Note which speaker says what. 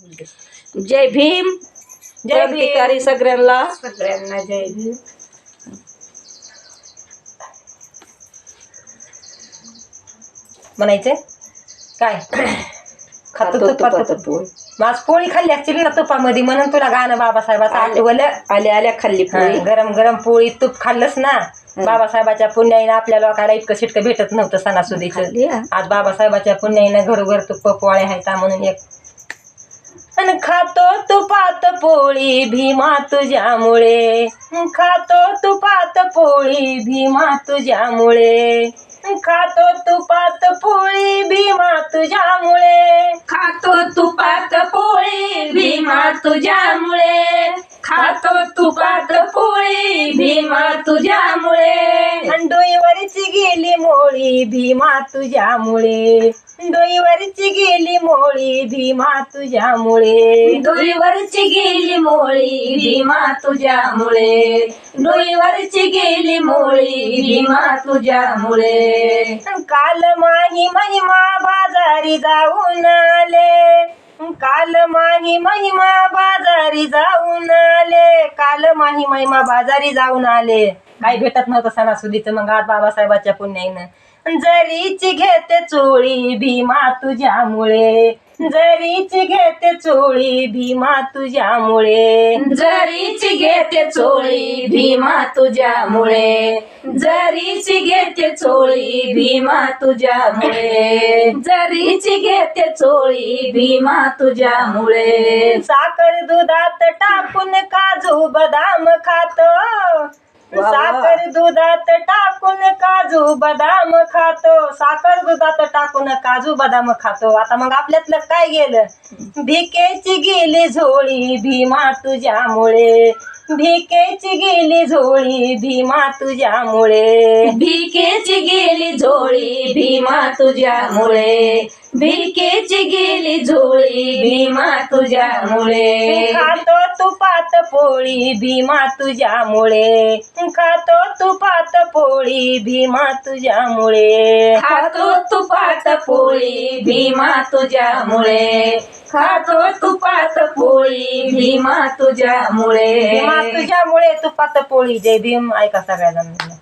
Speaker 1: जय भीम.
Speaker 2: जय भीम.
Speaker 1: क्रांतिकारी सगळ्यांना.
Speaker 2: सगळ्यांना जय भीम. म्हणायचे काय खातो तुपात पोळी. माझ पोळी खाल्ली असतील ना तुपामध्ये म्हणून तुला गाणं बाबासाहेबाचं आठवलं.
Speaker 1: आल्या आल्या खाल्ली पोळी.
Speaker 2: गरम गरम पोळी तूप खाल्लंस ना. बाबासाहेबाच्या पुण्याईनं आपल्या लोकांना इतकं शिटकं भेटत नव्हतं सणासुदीचं. आज बाबासाहेबाच्या पुण्याईनं घरोघर तुप पोळ्या आहेत म्हणून एक अन खातो तुपात पोळी भीमा तुझ्यामुळे. खातो तुपात पोळी भीमा तुझ्यामुळे. खातो तुपात पोळी भीमा तुझ्यामुळे.
Speaker 1: खातो तुपात पोळी भीमा तुझ्यामुळे. खातो तुपात पोळी भीमा तुझ्यामुळे.
Speaker 2: डोईवरची गेली मोळी भीमा तुझ्यामुळे. डोईवरची गेली मोळी भीमा तुझ्यामुळे.
Speaker 1: डोईवरची गेली मोळी भीमा तुझ्यामुळे. डोईवरची गेली मोळी भीमा तुझ्यामुळे.
Speaker 2: काल माही महिमा बाजारी जाऊन आले. काल माही महिमा बाजारी जाऊन आले. काल माही महिमा बाजारी जाऊन आले. काही भेटत नव्हतं सणासुदीचं मग आज बाबासाहेबाच्या पुण्याईनं जरीची घेते चोळी भीमा तुझ्यामुळे. जरीची घेते चोळी भीमा तुझ्यामुळे.
Speaker 1: जरीची घेते चोळी भीमा तुझ्यामुळे. जरीची घेते चोळी भीमा तुझ्यामुळे. जरीची घेते चोळी भीमा तुझ्यामुळे.
Speaker 2: साखर दुधात टाकून काजू बदाम खातो. साखर दुधात टाकून काजू बदाम खातो. साखर दुधात टाकून काजू बदाम खातो. आता मग आपल्यातलं काय गेलं. भिकेची गेली झोळी भीमा तुझ्यामुळे. भिकेची गेली झोळी भीमा तुझ्यामुळे.
Speaker 1: भिकेची गेली झोळी भीमा तुझ्यामुळे. भिकेची गेली झोळी भीमा तुझ्यामुळे.
Speaker 2: खातो तुपात पोळी भीमा तुझ्यामुळे. खातो तुपात पोळी भीमा तुझ्यामुळे.
Speaker 1: खातो तुपात पोळी भीमा तुझ्यामुळे. खातो तुपात पोळी भीमा तुझ्यामुळे.
Speaker 2: भीमा तुझ्यामुळे तुपात पोळी. जय भीम. ऐका सगळ्या जणांना.